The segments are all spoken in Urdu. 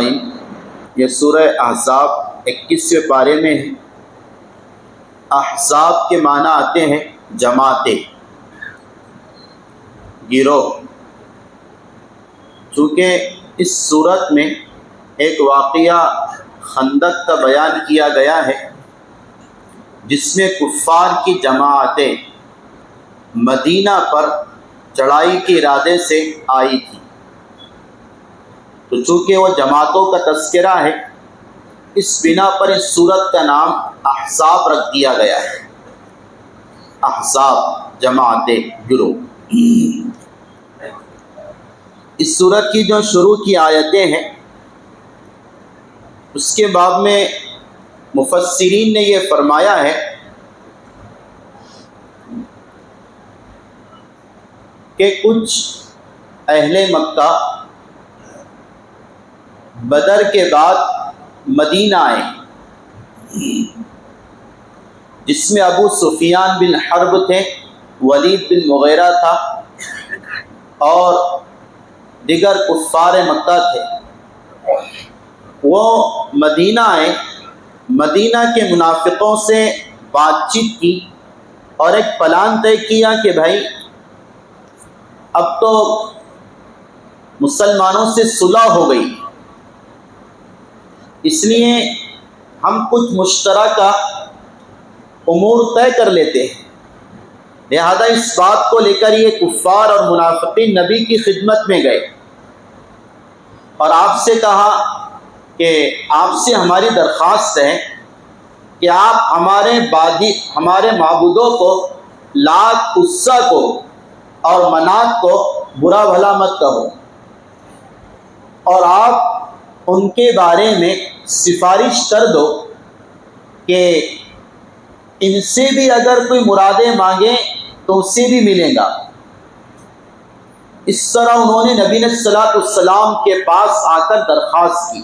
سامعین، یہ سورہ احزاب 21ویں پارے میں ہے۔ احزاب کے معنی آتے ہیں جماعتیں، گروہ۔ چونکہ اس صورت میں ایک واقعہ خندق کا بیان کیا گیا ہے جس میں کفار کی جماعتیں مدینہ پر چڑھائی کے ارادے سے آئی تھی، تو چونکہ وہ جماعتوں کا تذکرہ ہے اس بنا پر اس سورت کا نام احزاب رکھ دیا گیا ہے۔ احزاب جماعتیں، گروہ۔ اس سورت کی جو شروع کی آیتیں ہیں اس کے باب میں مفسرین نے یہ فرمایا ہے کہ کچھ اہل مکہ بدر کے بعد مدینہ آئے، جس میں ابو سفیان بن حرب تھے، ولید بن مغیرہ تھا اور دیگر کفار مکہ تھے۔ وہ مدینہ آئے، مدینہ کے منافقوں سے بات چیت کی اور ایک پلان طے کیا کہ بھائی اب تو مسلمانوں سے صلح ہو گئی، اس لیے ہم کچھ مشترکہ امور طے کر لیتے ہیں۔ لہذا اس بات کو لے کر یہ کفار اور منافقین نبی کی خدمت میں گئے اور آپ سے کہا کہ آپ سے ہماری درخواست ہے کہ آپ ہمارے معبودوں کو، لات، عزیٰ کو اور منات کو برا بھلا مت کہو، اور آپ ان کے بارے میں سفارش کر دو کہ ان سے بھی اگر کوئی مرادیں مانگیں تو اس سے بھی ملے گا۔ اس طرح انہوں نے نبی صلی اللہ علیہ وسلم کے پاس آ کر درخواست کی۔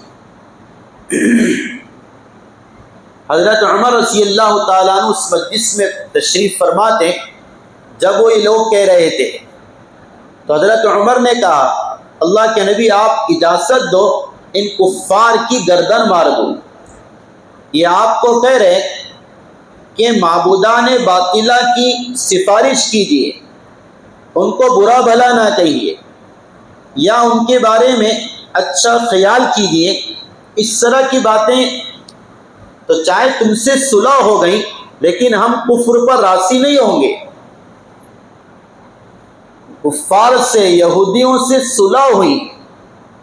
حضرت عمر رضی اللہ تعالیٰ عنہ اس مجلس میں تشریف فرماتے، جب وہ یہ لوگ کہہ رہے تھے تو حضرت عمر نے کہا اللہ کے نبی آپ اجازت دو ان کفار کی گردن مار دو، یہ آپ کو کہہ رہے کہ معبودان باطلہ کی سفارش کیجیے، ان کو برا بھلا نہ کہیے یا ان کے بارے میں اچھا خیال کیجیے، اس طرح کی باتیں تو چاہے تم سے صلح ہو گئی لیکن ہم کفر پر راضی نہیں ہوں گے۔ کفار سے، یہودیوں سے صلح ہوئی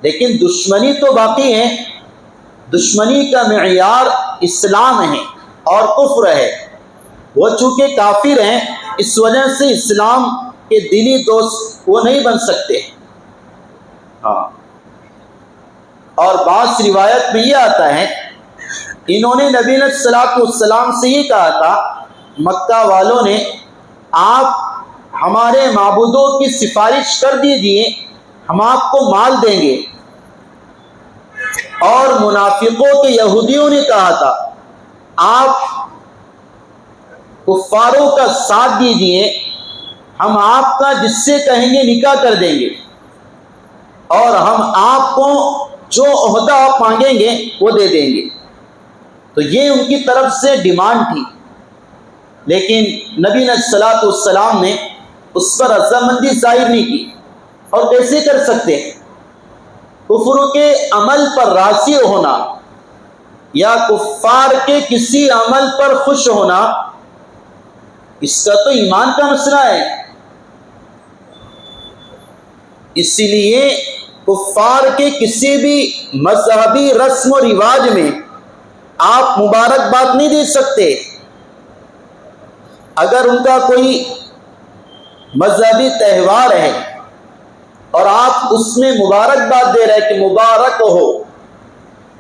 لیکن دشمنی تو باقی ہے، دشمنی کا معیار اسلام ہے اور کفر ہے۔ وہ چونکہ کافر ہیں اس وجہ سے اسلام کے دلی دوست وہ نہیں بن سکتے۔ اور بعض روایت میں یہ آتا ہے انہوں نے نبی صلی اللہ علیہ وسلم سے یہ کہا تھا، مکہ والوں نے، آپ ہمارے معبودوں کی سفارش کر دیجئے، ہم آپ کو مال دیں گے۔ اور منافقوں کے یہودیوں نے کہا تھا آپ کفاروں کا ساتھ دیجئے، ہم آپ کا جس سے کہیں گے نکاح کر دیں گے اور ہم آپ کو جو عہدہ آپ مانگیں گے وہ دے دیں گے۔ تو یہ ان کی طرف سے ڈیمانڈ تھی، لیکن نبی صلی اللہ علیہ وسلم نے اس پر رضامندی ظاہر نہیں کی۔ اور کیسے کر سکتے؟ کفر کے عمل پر راضی ہونا یا کفار کے کسی عمل پر خوش ہونا، اس کا تو ایمان کا مسئلہ ہے۔ اس لیے کفار کے کسی بھی مذہبی رسم و رواج میں آپ مبارکباد نہیں دے سکتے۔ اگر ان کا کوئی مذہبی تہوار ہے اور آپ اس میں مبارکباد دے رہے کہ مبارک ہو،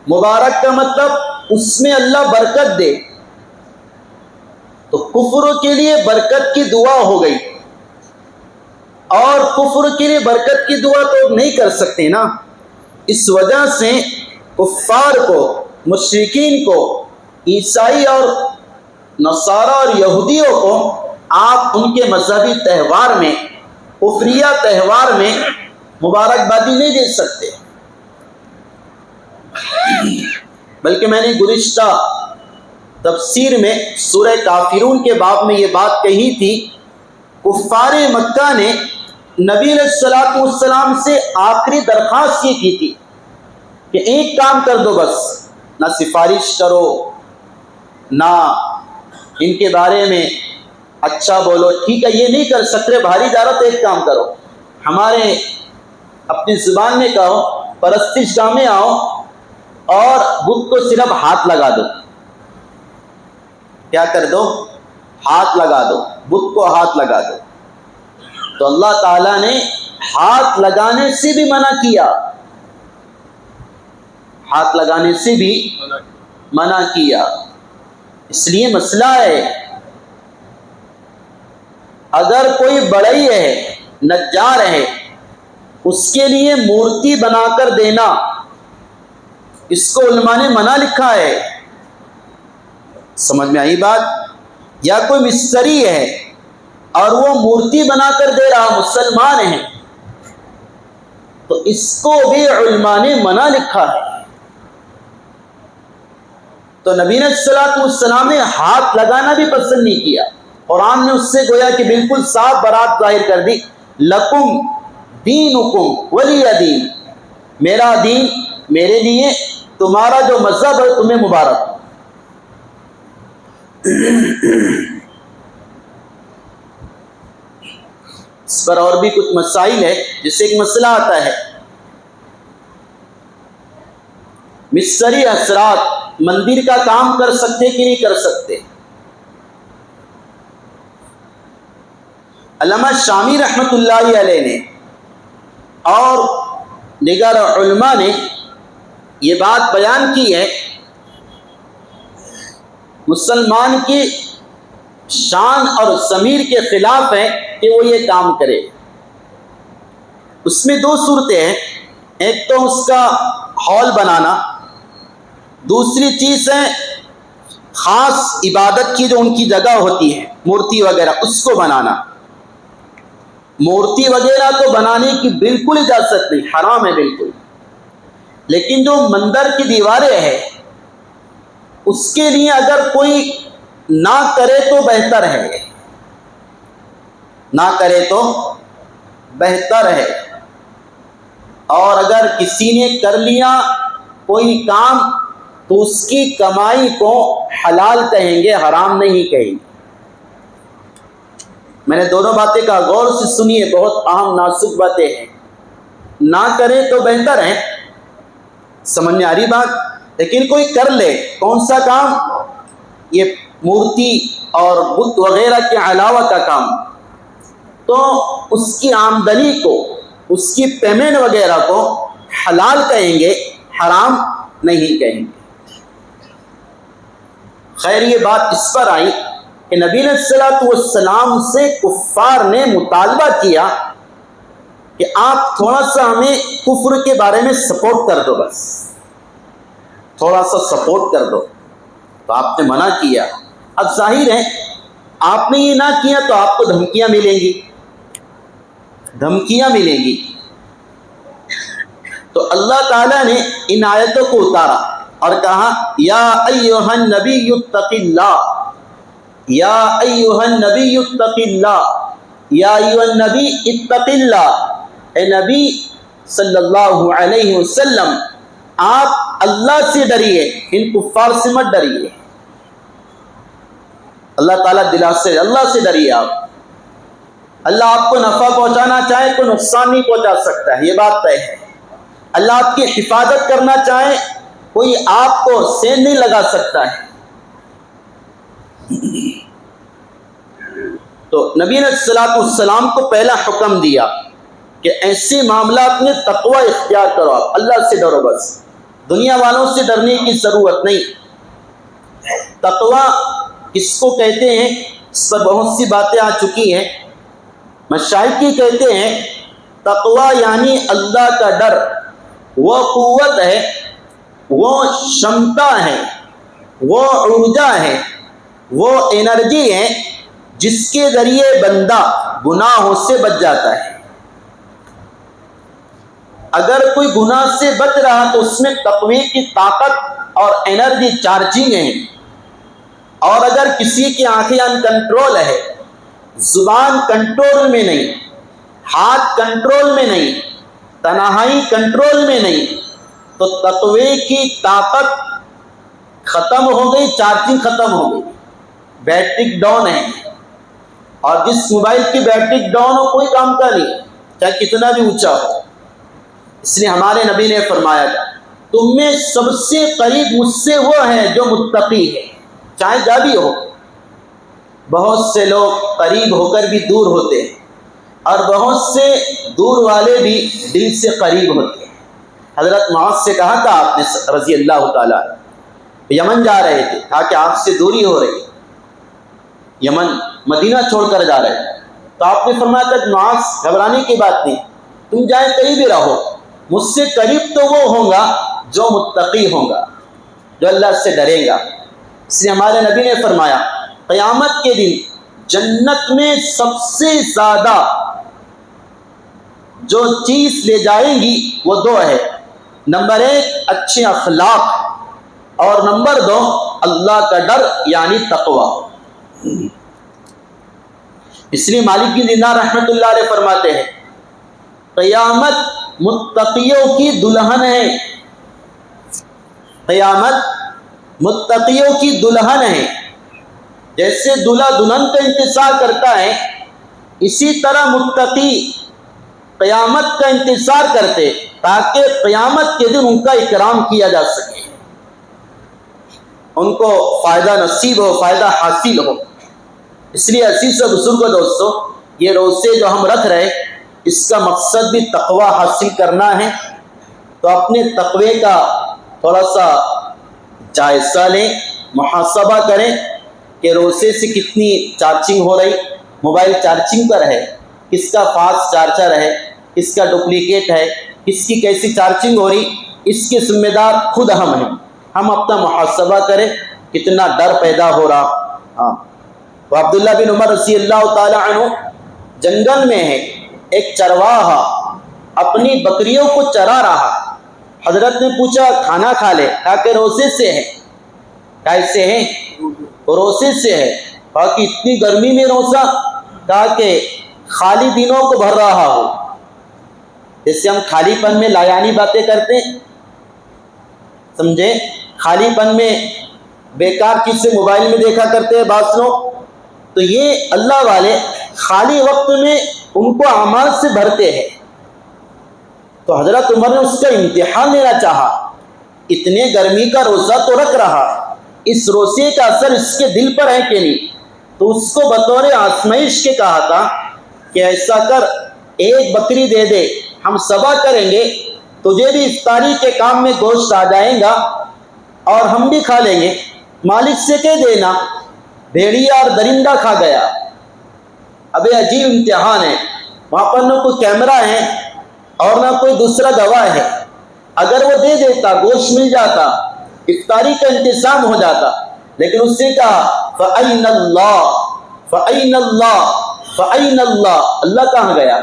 مبارک کا مطلب اس میں اللہ برکت دے، تو کفر کے لیے برکت کی دعا ہو گئی، اور کفر کے لیے برکت کی دعا تو نہیں کر سکتے نا۔ اس وجہ سے کفار کو، مشرکین کو، عیسائی اور نصارہ اور یہودیوں کو آپ ان کے مذہبی تہوار میں، کفریہ تہوار میں مبارکبادی نہیں دے سکتے۔ بلکہ میں نے گزشتہ تفسیر میں سورہ کافرون کے باب میں یہ بات کہی تھی، کفار مکہ نے نبی علیہ الصلوۃ والسلام سے آخری درخواست یہ کی تھی کہ ایک کام کر دو، بس نہ سفارش کرو، نہ ان کے بارے میں اچھا بولو، ٹھیک ہے یہ نہیں کر سکتے، بھاری جا رہا تو ایک کام کرو، ہمارے اپنی زبان میں کہو، پرستش گاہ میں آؤ اور بت کو صرف ہاتھ لگا دو۔ کیا کر دو؟ ہاتھ لگا دو، بت کو ہاتھ لگا دو۔ تو اللہ تعالیٰ نے ہاتھ لگانے سے بھی منع کیا، ہاتھ لگانے سے بھی منع کیا۔ اس لیے مسئلہ ہے، اگر کوئی بڑھئی ہے، نجار ہے، اس کے لیے مورتی بنا کر دینا، اس کو علماء نے منع لکھا ہے۔ سمجھ میں آئی بات؟ یا کوئی مستری ہے اور وہ مورتی بنا کر دے رہا، مسلمان ہے، تو اس کو بھی علماء نے منع لکھا ہے۔ تو نبی صلی اللہ علیہ وسلم نے ہاتھ لگانا بھی پسند نہیں کیا۔ قرآن نے اس سے گویا کہ بالکل صاف برات ظاہر کر دی، لکم دینکم ولی دین، میرا دین میرے لیے، تمہارا جو مذہب ہے تمہیں مبارک۔ اس پر اور بھی کچھ مسائل ہے، جس سے ایک مسئلہ آتا ہے، مستری حضرات مندر کا کام کر سکتے کہ نہیں کر سکتے؟ علامہ شامی رحمۃ اللہ علیہ نے اور دیگر علماء نے یہ بات بیان کی ہے، مسلمان کی شان اور ضمیر کے خلاف ہے کہ وہ یہ کام کرے۔ اس میں دو صورتیں ہیں، ایک تو اس کا ہال بنانا، دوسری چیز ہے خاص عبادت کی جو ان کی جگہ ہوتی ہے، مورتی وغیرہ، اس کو بنانا۔ مورتی وغیرہ کو بنانے کی بالکل اجازت نہیں، حرام ہے بالکل، لیکن جو مندر کی دیواریں ہیں اس کے لیے اگر کوئی نہ کرے تو بہتر ہے، نہ کرے تو بہتر ہے۔ اور اگر کسی نے کر لیا کوئی کام تو اس کی کمائی کو حلال کہیں گے، حرام نہیں کہیں گے۔ میں نے دونوں باتیں کہا، غور سے سنیے، بہت اہم نازک باتیں ہیں، نہ کرے تو بہتر ہے، سمجھ میں آ رہی بات؟ لیکن کوئی کر لے، کون سا کام؟ یہ مورتی اور بت وغیرہ کے علاوہ کا کام، تو اس کی آمدنی کو، اس کی پیمنٹ وغیرہ کو حلال کہیں گے، حرام نہیں کہیں گے۔ خیر یہ بات اس پر آئی کہ نبی علیہ الصلوۃ والسلام سے کفار نے مطالبہ کیا کہ آپ تھوڑا سا ہمیں کفر کے بارے میں سپورٹ کر دو، بس تھوڑا سا سپورٹ کر دو، تو آپ نے منع کیا۔ اب ظاہر ہے آپ نے یہ نہ کیا تو آپ کو دھمکیاں ملیں گی، دھمکیاں ملیں گی۔ تو اللہ تعالیٰ نے ان آیتوں کو اتارا اور کہا، یا ایھا النبی اتق اللہ، یا ایھا النبی اتق اللہ، یا ایھا النبی اتق اللہ، اے نبی صلی اللہ علیہ وسلم آپ اللہ سے ڈریے، ان کفار سے مت ڈریے۔ اللہ تعالیٰ دلاسے اللہ سے ڈریے آپ۔ اللہ آپ کو نفع پہنچانا چاہے تو نقصان نہیں پہنچا سکتا ہے، یہ بات طے ہے۔ اللہ آپ کی حفاظت کرنا چاہے کوئی آپ کو سین نہیں لگا سکتا ہے۔ تو نبی علیہ الصلوۃ والسلام کو پہلا حکم دیا کہ ایسے معاملات میں تقوی اختیار کرو، آپ اللہ سے ڈرو، بس دنیا والوں سے ڈرنے کی ضرورت نہیں۔ تقوی کس کو کہتے ہیں، اس پر بہت سی باتیں آ چکی ہیں۔ مشائخ کی کہتے ہیں تقوی یعنی اللہ کا ڈر، وہ قوت ہے، وہ شمتا ہے، وہ عرجہ ہے، وہ انرجی ہے جس کے ذریعے بندہ گناہوں سے بچ جاتا ہے۔ اگر کوئی گناہ سے بچ رہا تو اس میں تقوی کی طاقت اور انرجی چارجنگ ہے. اور اگر کسی کی آنکھیں انکنٹرول ہے، زبان کنٹرول میں نہیں، ہاتھ کنٹرول میں نہیں، تنہائی کنٹرول میں نہیں، تو تقوی کی طاقت ختم ہو گئی، چارجنگ ختم ہو گئی، بیٹری ڈاؤن ہے. اور جس موبائل کی بیٹری ڈاؤن ہو کوئی کام کا نہیں، چاہے کتنا بھی اونچا ہو. اس لیے ہمارے نبی نے فرمایا تھا تم میں سب سے قریب مجھ سے وہ ہے جو متقی ہے، چاہے جا بھی ہو. بہت سے لوگ قریب ہو کر بھی دور ہوتے ہیں، اور بہت سے دور والے بھی دل سے قریب ہوتے ہیں. حضرت معاذ سے کہا تھا آپ نے رضی اللہ تعالیٰ، یمن جا رہے تھے، کہا کہ آپ سے دوری ہو رہی، یمن مدینہ چھوڑ کر جا رہے ہیں. تو آپ نے فرمایا تھا معاذ گھبرانے کی بات نہیں، تم جائیں کہیں بھی رہو، مجھ سے قریب تو وہ ہوگا جو متقی ہوگا، جو اللہ سے ڈرے گا. اس لیے ہمارے نبی نے فرمایا قیامت کے دن جنت میں سب سے زیادہ جو چیز لے جائیں گی وہ دو ہے. نمبر 1 اچھے اخلاق، اور نمبر 2 اللہ کا ڈر یعنی تقوی. اس لیے مالک بن دینار رحمۃ اللہ علیہ فرماتے ہیں قیامت متقیوں کی دلہن ہے، قیامت متقیوں کی دلہن ہے. جیسے دلہا دلہن کا انتظار کرتا ہے، اسی طرح متقی قیامت کا انتظار کرتے تاکہ قیامت کے دن ان کا اکرام کیا جا سکے، ان کو فائدہ نصیب ہو، فائدہ حاصل ہو. اس لیے عزیز و بزرگو دوستو، یہ روزے جو ہم رکھ رہے اس کا مقصد بھی تقوی حاصل کرنا ہے. تو اپنے تقوی کا تھوڑا سا جائزہ لیں، محاسبہ کریں کہ روزے سے کتنی چارجنگ ہو رہی. موبائل چارجنگ پر ہے، کس کا فاسٹ چارجر ہے، کس کا ڈپلیکیٹ ہے، کس کی کیسی چارجنگ ہو رہی، اس کے ذمہ دار خود ہم ہیں. ہم اپنا محاسبہ کریں کتنا ڈر پیدا ہو رہا. ہاں، تو عبداللہ بن عمر رضی اللہ تعالی عنہ جنگل میں ہے، ایک چرواہا اپنی بکریوں کو چرا رہا. حضرت نے پوچھا کھانا کھا لے، کہا کہ روزے سے ہے. کیسے ہے؟ روزے سے ہے. کہا کہ اتنی گرمی میں روزہ؟ کہا کہ خالی دنوں کو بھر رہا ہو. جیسے ہم خالی پن میں لایانی باتیں کرتے ہیں، سمجھے، خالی پن میں بیکار چیزیں موبائل میں دیکھا کرتے ہیں بعض لوگ، تو یہ اللہ والے خالی وقت میں ان کو اعمال سے بھرتے ہیں. تو حضرت عمر نے اس کا امتحان لینا چاہا، اتنے گرمی کا روزہ تو رکھ رہا، اس روزے کا اثر اس کے دل پر ہے کہ نہیں. تو اس کو بطور آزمائش کے کہا تھا کہ ایسا کر، ایک بکری دے دے، ہم صبح کریں گے، تجھے بھی افطاری کے کام میں گوشت آ جائے گا اور ہم بھی کھا لیں گے. مالک سے کہہ دینا بھیڑیا اور درندہ کھا گیا. اب یہ عجیب امتحان ہے، وہاں پر نہ کوئی کیمرہ ہے اور نہ کوئی دوسرا گواہ ہے. اگر وہ دے دیتا، گوشت مل جاتا، افطاری کا انتظام ہو جاتا. لیکن اس نے کہا فَأَيْنَ اللَّهُ فَأَيْنَ اللَّهُ فَأَيْنَ اللَّهُ، اللہ کہاں گیا؟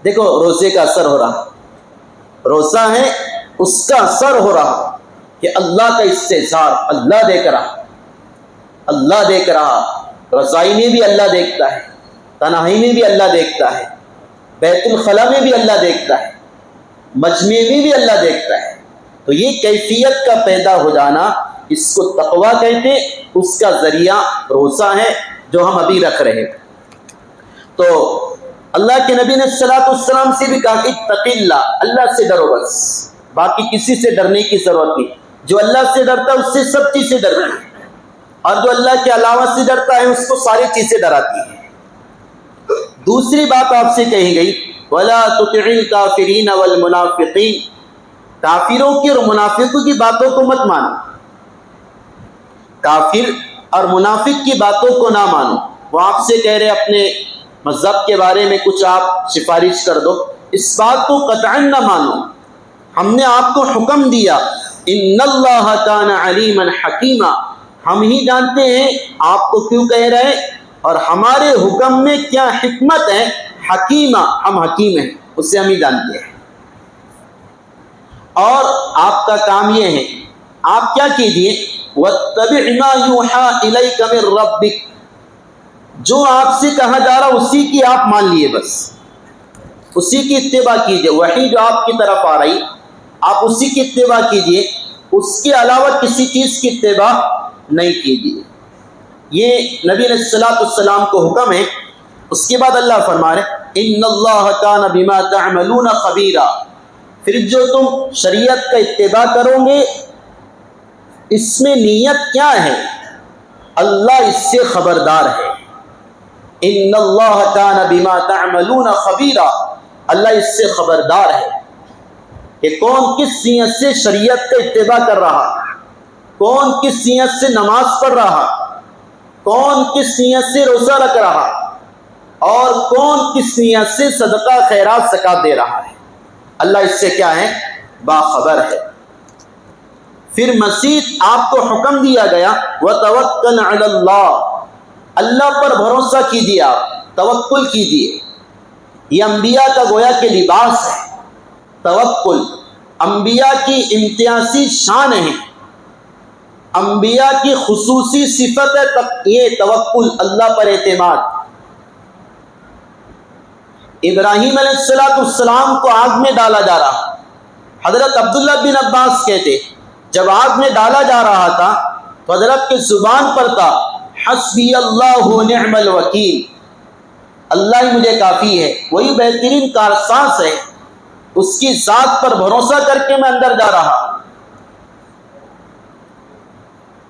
دیکھو روزے کا اثر ہو رہا، روزہ ہے اس کا اثر ہو رہا کہ اللہ کا استحضار اللہ دیکھ رہا، اللہ دیکھ رہا. رضائی میں بھی اللہ دیکھتا ہے، تنہائی میں بھی اللہ دیکھتا ہے، بیت الخلاء میں بھی اللہ دیکھتا ہے، مجمع میں بھی اللہ دیکھتا ہے. تو یہ کیفیت کا پیدا ہو جانا، اس کو تقویٰ کہتے، اس کا ذریعہ روزہ ہے جو ہم ابھی رکھ رہے. تو اللہ کے نبی نے صلوات والسلام سے بھی کہا کہ اتق اللہ، اللہ سے ڈرو، بس باقی کسی سے ڈرنے کی ضرورت نہیں. جو اللہ سے ڈرتا ہے اس سے سب چیزیں ڈرتی ہیں، اور جو اللہ کے علاوہ سے ڈرتا ہے اس کو ساری چیزیں ڈراتی ہیں. دوسری بات آپ سے کہی گئی وَلَا تُطِعِ الْكَافِرِينَ وَالْمُنَافِقِينَ، کافروں کی اور منافقوں کی باتوں کو مت مانو، کافر اور منافق کی باتوں کو نہ مانو. وہ آپ سے کہہ رہے اپنے مذہب کے بارے میں کچھ آپ سفارش کر دو، اس بات کو قطعاً نہ مانو. ہم نے آپ کو حکم دیا ان اللہ کان علیما حکیما، ہم ہی جانتے ہیں آپ کو کیوں کہہ رہے ہیں اور ہمارے حکم میں کیا حکمت ہے. حکیمہ، ہم حکیم ہیں، اس سے ہم ہی جانتے ہیں. اور آپ کا کام یہ ہے، آپ کیا کیجیے، وَاتَّبِعْ مَا يُوحَىٰ إِلَيْكَ مِن رَّبِّكَ، جو آپ سے کہا جا رہا اسی کی آپ مان لیے، بس اسی کی اتباع کیجیے، وحی جو آپ کی طرف آ رہی آپ اسی کی اتباع کیجیے، اس کے علاوہ کسی چیز کی اتباع نہیں کیجیے۔ یہ نبی علیہ السلام کو حکم ہے۔ اس کے بعد اللہ فرما رہے ان اللہ کان بما تعملون خبیرا، پھر جو تم شریعت کا اتباع کرو گے اس میں نیت کیا ہے، اللہ اس سے خبردار ہے۔ ان اللہ کان بما تعملون خبیرا، اللہ اس سے خبردار ہے کہ کون کس نیت سے شریعت کا اتباع کر رہا، کون کس نیت سے نماز پڑھ رہا، کون کس نیت سے روزہ رکھ رہا، اور کون کس نیت سے صدقہ خیرات زکات دے رہا ہے، اللہ اس سے کیا ہے، باخبر ہے۔ پھر مزید آپ کو حکم دیا گیا وَتَوَكَّلْ عَلَى اللَّهِ، اللہ پر بھروسہ کیجیے، آپ توکل کیجیے۔ یہ انبیاء کا گویا کہ لباس ہے، توکل انبیاء کی امتیازی شان ہے، انبیاء کی خصوصی صفت ہے، یہ توکل، اللہ پر اعتماد۔ ابراہیم علیہ السلام کو آگ میں ڈالا جا رہا، حضرت عبداللہ بن عباس کہتے جب آگ میں ڈالا جا رہا تھا تو حضرت کے زبان پر تھا حسبی اللہ نعم الوکیل، اللہ ہی مجھے کافی ہے، وہی بہترین کارساز ہے، اس کی ذات پر بھروسہ کر کے میں اندر جا رہا۔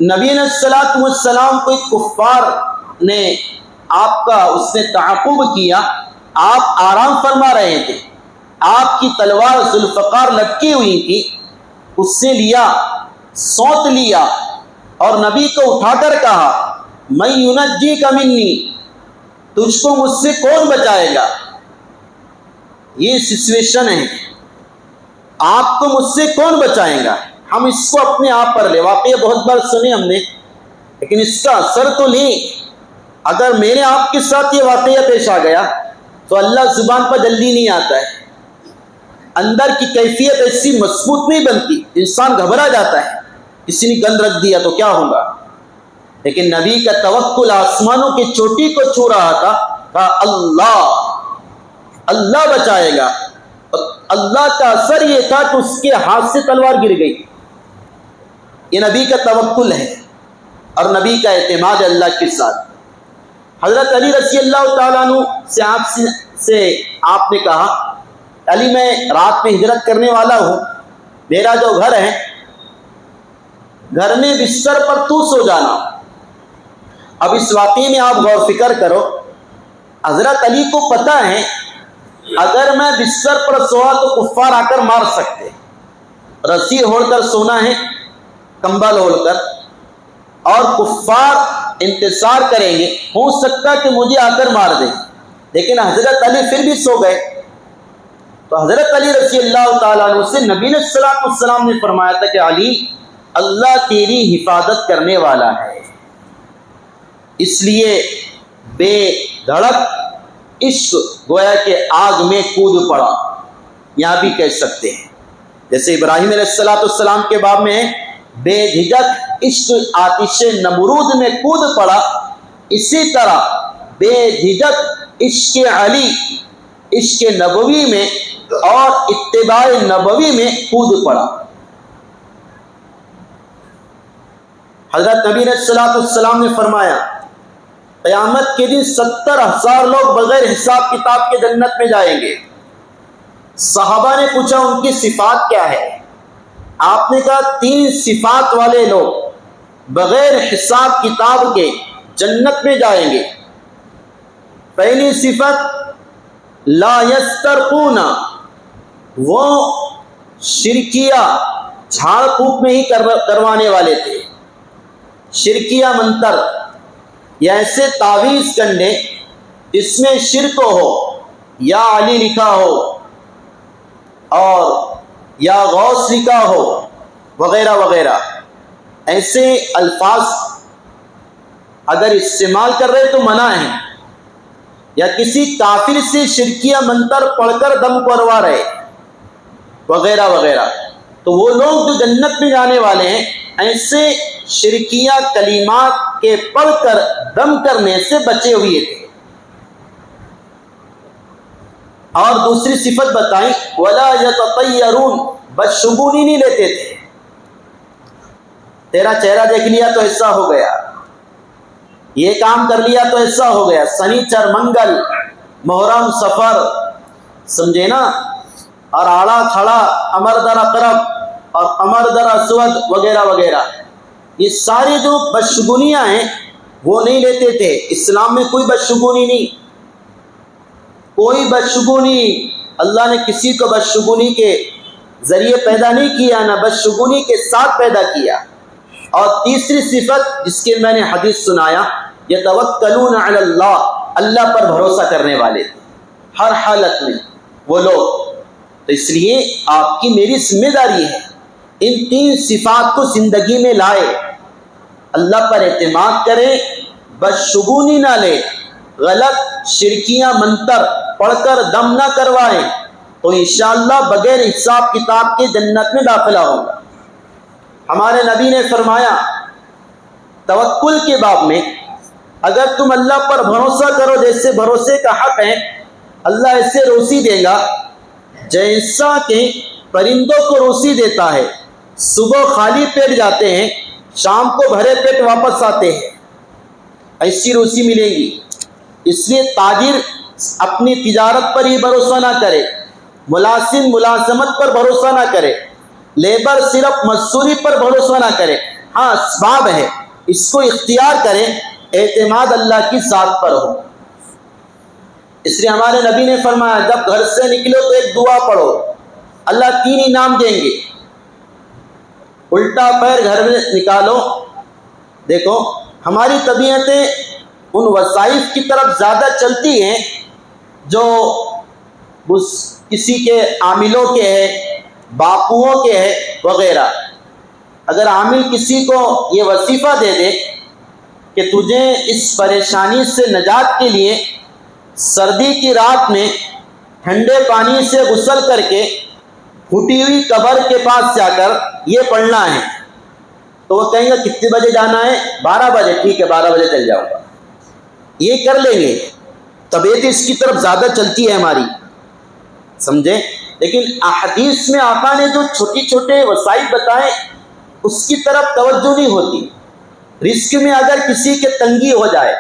نبی علیہ السلام کو ایک کفار نے آپ کا اس نے تعاقب کیا، آپ آرام فرما رہے تھے، آپ کی تلوار ذوالفقار لٹکی ہوئی تھی، اس سے لیا، سونت لیا اور نبی کو اٹھا کر کہا میں ینجیک منی، تجھ کو مجھ سے کون بچائے گا، یہ سچویشن ہے، آپ کو مجھ سے کون بچائے گا، ہم اس کو اپنے آپ پر لے، واقعہ بہت بار سنے ہم نے لیکن اس کا اثر تو لیں۔ اگر میرے آپ کے ساتھ یہ واقعہ پیش آ گیا تو اللہ زبان پر جلدی نہیں آتا ہے، اندر کی کیفیت ایسی مضبوط نہیں بنتی، انسان گھبرا جاتا ہے، کسی نے گند رکھ دیا تو کیا ہوگا، لیکن نبی کا توکل آسمانوں کی چوٹی کو چھو رہا تھا، کہا اللہ بچائے گا، اور اللہ کا اثر یہ تھا کہ اس کے ہاتھ سے تلوار گر گئی۔ یہ نبی کا توکل ہے اور نبی کا اعتماد ہے اللہ کے ساتھ۔ حضرت علی رضی اللہ تعالیٰ عنہ سے آپ نے کہا علی میں رات میں ہجرت کرنے والا ہوں، میرا جو گھر ہے گھر میں بستر پر تو سو جانا۔ اب اس واقعے میں آپ غور فکر کرو، حضرت علی کو پتہ ہے اگر میں بستر پر سوا تو کفار آ کر مار سکتے، رسی اوڑھ کر سونا ہے، کمبل اوڑھ کر، اور کفار انتظار کریں گے، ہو سکتا کہ مجھے آ کر مار دیں، لیکن حضرت علی پھر بھی سو گئے۔ تو حضرت علی رضی اللہ تعالیٰ عنہ سے نبی علیہ السلام نے فرمایا تھا کہ علی اللہ تیری حفاظت کرنے والا ہے، اس لیے بے دھڑک عشق گویا کہ آگ میں کود پڑا، یہاں بھی کہہ سکتے ہیں جیسے ابراہیم علیہ السلام کے باب میں بے جھجک عشق آتش نمرود میں کود پڑا، اسی طرح بے جھجک عشق علی عشق نبوی میں اور اتباع نبوی میں کود پڑا۔ حضرت نبی علیہ السلام نے فرمایا قیامت کے دن 70,000 لوگ بغیر حساب کتاب کے جنت میں جائیں گے۔ صحابہ نے پوچھا ان کی صفات کیا ہے؟ آپ نے کہا 3 صفات والے لوگ بغیر حساب کتاب کے جنت میں جائیں گے۔ پہلی صفت لا یسترقون، وہ شرکیہ جھاڑ پھونک نہیں کروانے والے تھے، شرکیہ منتر یا ایسے تعویذ کرنے جس میں شرک ہو، یا علی لکھا ہو اور یا غوث لکھا ہو وغیرہ وغیرہ، ایسے الفاظ اگر استعمال کر رہے تو منع ہے، یا کسی کافر سے شرکیہ منتر پڑھ کر دم کروا رہے وغیرہ وغیرہ، تو وہ لوگ جو جنت میں جانے والے ہیں ایسے شرکیہ کلمات کے پڑھ کر دم کرنے سے بچے ہوئے تھے۔ اور دوسری صفت بتائیں وَلَا يَتَطَيَّرُونَ، بدشگونی نہیں لیتے تھے۔ تیرا چہرہ دیکھ لیا تو ایسا ہو گیا، یہ کام کر لیا تو ایسا ہو گیا، سنیچر منگل محرم سفر، سمجھے نا، اور آڑا کھڑا امر در اقرب اور امر در اسود وغیرہ وغیرہ، یہ ساری جو بدشگونیاں ہیں وہ نہیں لیتے تھے۔ اسلام میں کوئی بدشگونی نہیں، کوئی بدشگونی، اللہ نے کسی کو بدشگونی کے ذریعے پیدا نہیں کیا، نہ بدشگونی کے ساتھ پیدا کیا۔ اور تیسری صفت جس کے میں نے حدیث سنایا، یتوکلون علی اللہ، اللہ پر بھروسہ کرنے والے تھے ہر حالت میں وہ لوگ۔ تو اس لیے آپ کی میری ذمہ داری ہے ان تین صفات کو زندگی میں لائے، اللہ پر اعتماد کریں، بدشگونی نہ لے، غلط شرکیاں منتر پڑھ کر دم نہ کروائیں، تو انشاءاللہ بغیر حساب کتاب کے جنت میں داخلہ ہوگا۔ ہمارے نبی نے فرمایا توکل کے باب میں، اگر تم اللہ پر بھروسہ کرو، جیسے بھروسے کا حق ہے، اللہ ایسے روزی دے گا جیسا کہ پرندوں کو روزی دیتا ہے، صبح خالی پیٹ جاتے ہیں، شام کو بھرے پیٹ واپس آتے ہیں، ایسی روزی ملے گی۔ اس لیے تاجر اپنی تجارت پر ہی بھروسہ نہ کرے، ملازم ملازمت پر بھروسہ نہ کرے، لیبر صرف مزدوری پر بھروسہ نہ کرے، ہاں اسباب ہے اس کو اختیار کریں، اعتماد اللہ کی ذات پر ہو۔ اس لیے ہمارے نبی نے فرمایا جب گھر سے نکلو تو ایک دعا پڑھو، اللہ 3 انعام دیں گے۔ الٹا پیر گھر میں نکالو۔ دیکھو ہماری طبیعتیں ان وظائف کی طرف زیادہ چلتی ہیں جو کسی کے عاملوں کے ہے، باپوؤں کے ہے وغیرہ۔ اگر عامل کسی کو یہ وظیفہ دے دے کہ تجھے اس پریشانی سے نجات کے لیے سردی کی رات میں ٹھنڈے پانی سے غسل کر کے پھٹی ہوئی قبر کے پاس جا کر یہ پڑھنا ہے، تو وہ کہیں گے کتنے بجے جانا ہے؟ 12 بجے، ٹھیک ہے 12 بجے چل جاؤں گا، یہ کر لیں گے۔ طبیعت اس کی طرف زیادہ چلتی ہے ہماری، سمجھے؟ لیکن احادیث میں آقا نے جو چھوٹی چھوٹے وسائل بتائے اس کی طرف توجہ نہیں ہوتی۔ رزق میں اگر کسی کے تنگی ہو جائے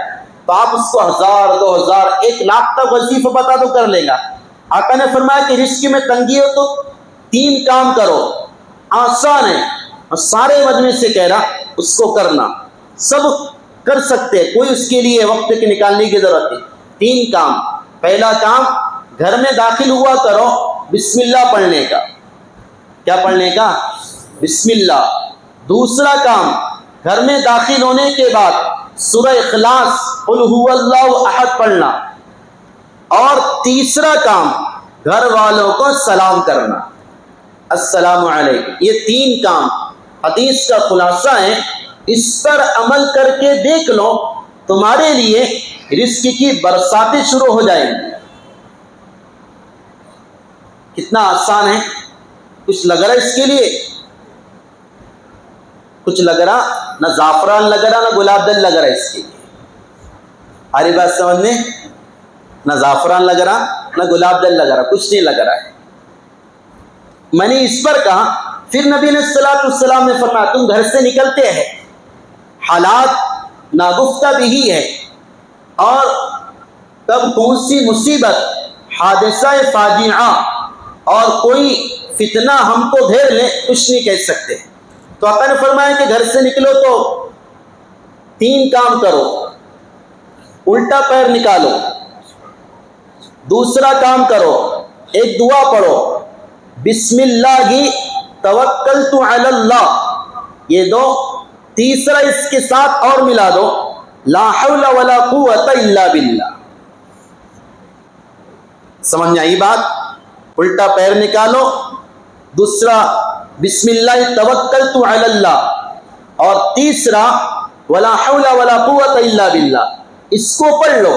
تو آپ اس کو 1000 2000 1 لاکھ تک وظیفہ بتا دو کر لے گا۔ آقا نے فرمایا کہ رزق میں تنگی ہو تو 3 کام کرو، آسان ہے، اور سارے مجمع سے کہہ رہا اس کو کرنا، سب کر سکتے، کوئی اس کے لیے وقت کے نکالنے کی ضرورت نہیں۔ 3 کام۔ پہلا کام، گھر میں داخل ہوا کرو بسم اللہ پڑھنے کا۔ کیا پڑھنے کا؟ بسم اللہ۔ دوسرا کام، گھر میں داخل ہونے کے بعد سورہ اخلاص قل هو اللہ احد پڑھنا۔ اور تیسرا کام، گھر والوں کو سلام کرنا، السلام علیکم۔ یہ 3 کام حدیث کا خلاصہ ہے، اس پر عمل کر کے دیکھ لو، تمہارے لیے رزق کی برساتیں شروع ہو جائیں گی۔ کتنا آسان ہے، کچھ لگ رہا ہے اس کے لیے، کچھ لگ رہا، نہ زعفران لگ رہا نہ گلاب جل لگ رہا ہے اس کے لیے۔ آری بات سمجھنے؟ نہ زعفران لگ رہا نہ گلاب جل لگ رہا، کچھ نہیں لگ رہا ہے۔ میں نے اس پر کہا، پھر نبی نے صلی السلام نے فرمایا تم گھر سے نکلتے ہیں، حالات ناگفتہ بھی ہے، اور کب کون سی مصیبت، حادثہ فاجعہ اور کوئی فتنہ ہم کو گھیر لے، کچھ نہیں کہہ سکتے۔ تو آقا نے فرمایا کہ گھر سے نکلو تو 3 کام کرو، الٹا پیر نکالو، دوسرا کام کرو، ایک دعا پڑھو، بسم اللہ توکلت علی اللہ، یہ 2۔ تیسرا اس کے ساتھ اور ملا دو، لا حول ولا قوت الا باللہ۔ سمجھ میں آئی بات؟ الٹا پیر نکالو، دوسرا بسم اللہ توکلت علی اللہ، اور تیسرا ولا حول ولا قوت الا باللہ۔ اس کو پڑھ لو۔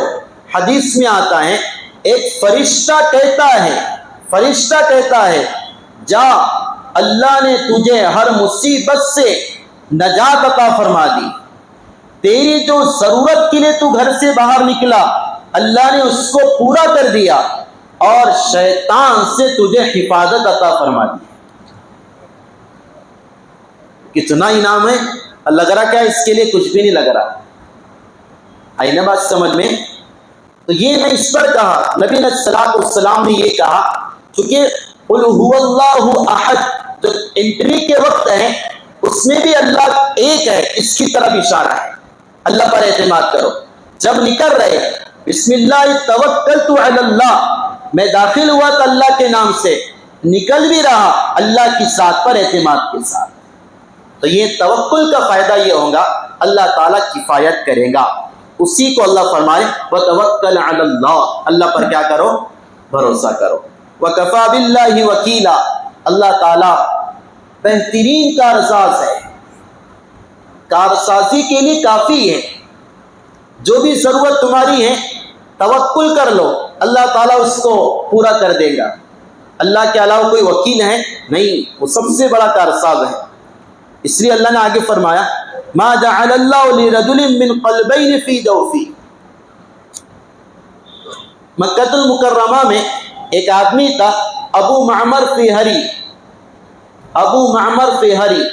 حدیث میں آتا ہے ایک فرشتہ کہتا ہے جا اللہ نے تجھے ہر مصیبت سے نجات عطا فرما دی، تیری جو ضرورت کے لیے تو گھر سے باہر نکلا اللہ نے اس کو پورا کر دیا، اور شیطان سے تجھے حفاظت عطا فرما دی۔ کتنا انعام ہے، لگ رہا کیا اس کے لیے کچھ بھی نہیں لگ رہا۔ آئی نا بات سمجھ میں؟ تو یہ میں اس پر کہا، نبی علیہ الصلوۃ والسلام نے یہ کہا، چونکہ قل هو اللہ احد جو انٹری کے وقت ہے اس میں بھی اللہ ایک ہے، اس کی طرف اشارہ ہے، اللہ پر اعتماد کرو۔ جب نکل رہے بسم اللہ توکلت علی اللہ، میں داخل ہوا تو اللہ کے نام سے، نکل بھی رہا اللہ کی ذات پر اعتماد کے ساتھ، تو یہ توکل کا فائدہ یہ ہوگا اللہ تعالیٰ کفایت کرے گا۔ اسی کو اللہ فرمائے وتوکل علی اللہ، اللہ پر کیا کرو؟ بھروسہ کرو۔ وکفی باللہ وکیلا، اللہ تعالیٰ بہترین کارساز ہے، کارسازی کے لیے کافی ہے۔ جو بھی ضرورت تمہاری ہے توکل کر لو، اللہ تعالیٰ اس کو پورا کر دے گا۔ اللہ کے علاوہ کوئی وکیل ہے نہیں، وہ سب سے بڑا کارساز ہے۔ اس لیے اللہ نے آگے فرمایا ما جعل اللہ لرجل من قلبین فی جوفی۔ مکہ المکرمہ میں ایک آدمی تھا ابو معمر فہری، ابو معمر فہری،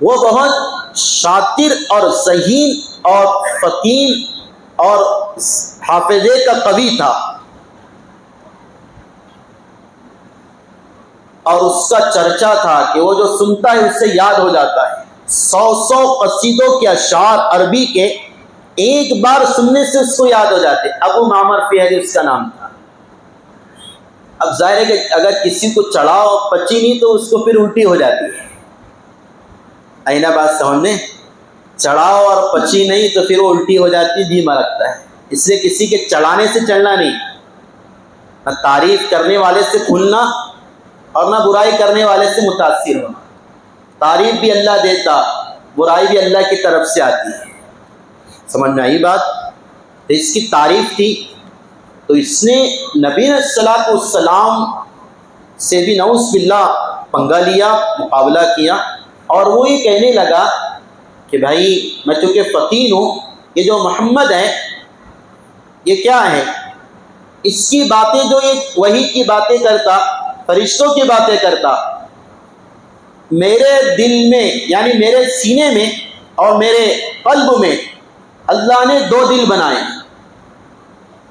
وہ بہت شاطر اور ذہین اور فطین اور حافظے کا قوی تھا، اور اس کا چرچا تھا کہ وہ جو سنتا ہے اس سے یاد ہو جاتا ہے۔ 100 قصیدوں کے اشعار عربی کے ایک بار سننے سے اس کو یاد ہو جاتے۔ ابو معمر فہری اس کا نام تھا۔ اب ظاہر ہے کہ اگر کسی کو چڑھاؤ پچی نہیں تو اس کو پھر الٹی ہو جاتی ہے، آئینہ بات سمجھنے، چڑھاؤ اور پچی نہیں تو پھر وہ الٹی ہو جاتی، جی مرکتا ہے۔ اس لیے کسی کے چڑھانے سے چڑھنا نہیں، نہ تعریف کرنے والے سے کھلنا اور نہ برائی کرنے والے سے متاثر ہونا۔ تعریف بھی اللہ دیتا، برائی بھی اللہ کی طرف سے آتی ہے، سمجھ میں آئی بات؟ تو اس کی تعریف تھی، تو اس نے نبی علیہ الصلوۃ والسلام سے بھی نعوذ باللہ پنگا لیا، مقابلہ کیا، اور وہ یہ کہنے لگا کہ بھائی میں چونکہ فقیر ہوں، یہ جو محمد ہے یہ کیا ہے، اس کی باتیں جو یہ وحی کی باتیں کرتا، فرشتوں کی باتیں کرتا، میرے دل میں یعنی میرے سینے میں اور میرے قلب میں اللہ نے 2 دل بنائے،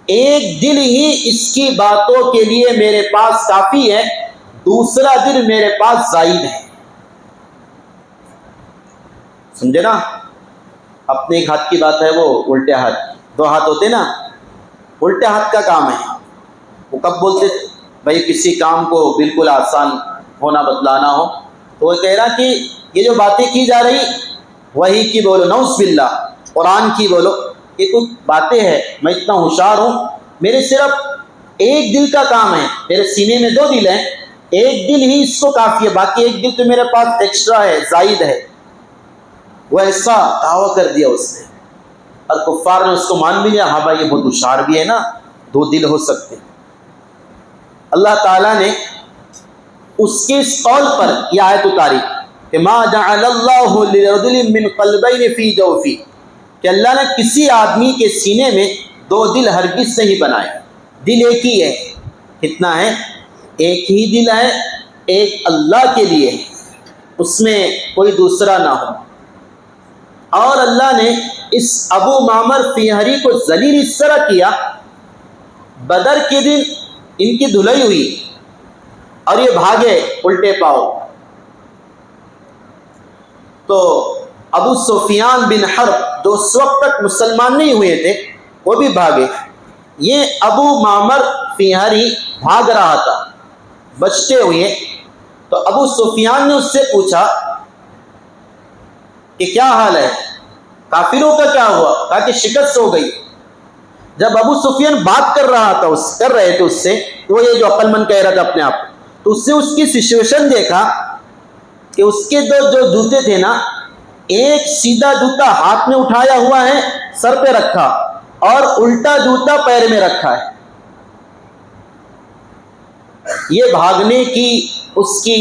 ایک دل ہی اس کی باتوں کے لیے میرے پاس کافی ہے، دوسرا دل میرے پاس زائد ہے۔ سمجھے نا؟ اپنے ایک ہاتھ کی بات ہے، وہ الٹے ہاتھ، 2 ہاتھ ہوتے نا، الٹے ہاتھ کا کام ہے۔ وہ کب بولتے بھائی کسی کام کو بالکل آسان ہونا بتلانا ہو، تو وہ کہہ رہا کہ یہ جو باتیں کی جا رہی وحی کی بولو، نعوذ باللہ قرآن کی بولو، یہ کچھ باتیں ہیں، میں اتنا ہوشیار ہوں، میرے صرف ایک دل کا کام ہے، میرے سینے میں 2 دل ہیں، ایک دل ہی اس کو کافی ہے، باقی ایک دل تو میرے پاس ایکسٹرا ہے، زائد ہے۔ وہ ایسا دعویٰ کر دیا اس نے، اور کفار نے اس کو مان بھی لیا، ہاں بھائی یہ بہت ہوشیار بھی ہے نا، 2 دل ہو سکتے۔ اللہ تعالیٰ نے اس کے اس قول پر یہ آیت اتاری کہ ما جعل اللہ لرجل من قلبین فی جوفی، کہ اللہ نے کسی آدمی کے سینے میں 2 دل ہرگز سے ہی بنائے، دل ایک ہی ہے۔ کتنا ہے؟ ایک ہی دل ہے، ایک اللہ کے لیے، اس میں کوئی دوسرا نہ ہو۔ اور اللہ نے اس ابو معمر فہری کو ذلیل اس طرح کیا، بدر کے دن ان کی دھلائی ہوئی اور یہ بھاگے الٹے پاؤ، تو ابو سفیان بن حرب جو اس وقت تک مسلمان نہیں ہوئے تھے وہ بھی بھاگے۔ یہ ابو معمر فہری بھاگ رہا تھا بچتے ہوئے، تو ابو سفیان نے اس سے پوچھا کہ کیا حال ہے، کافروں کا کیا ہوا؟ کہا کہ شکست ہو گئی۔ جب ابو سفیان بات کر رہے تھے اس سے، وہ یہ جو عقل مند کہہ رہا تھا اپنے آپ، تو اس سے اس کی سچویشن دیکھا کہ اس کے 2 جو جوتے تھے نا، ایک سیدھا جوتا ہاتھ میں اٹھایا ہوا ہے سر پہ رکھا، اور الٹا جوتا پیر میں رکھا ہے۔ یہ بھاگنے کی اس کی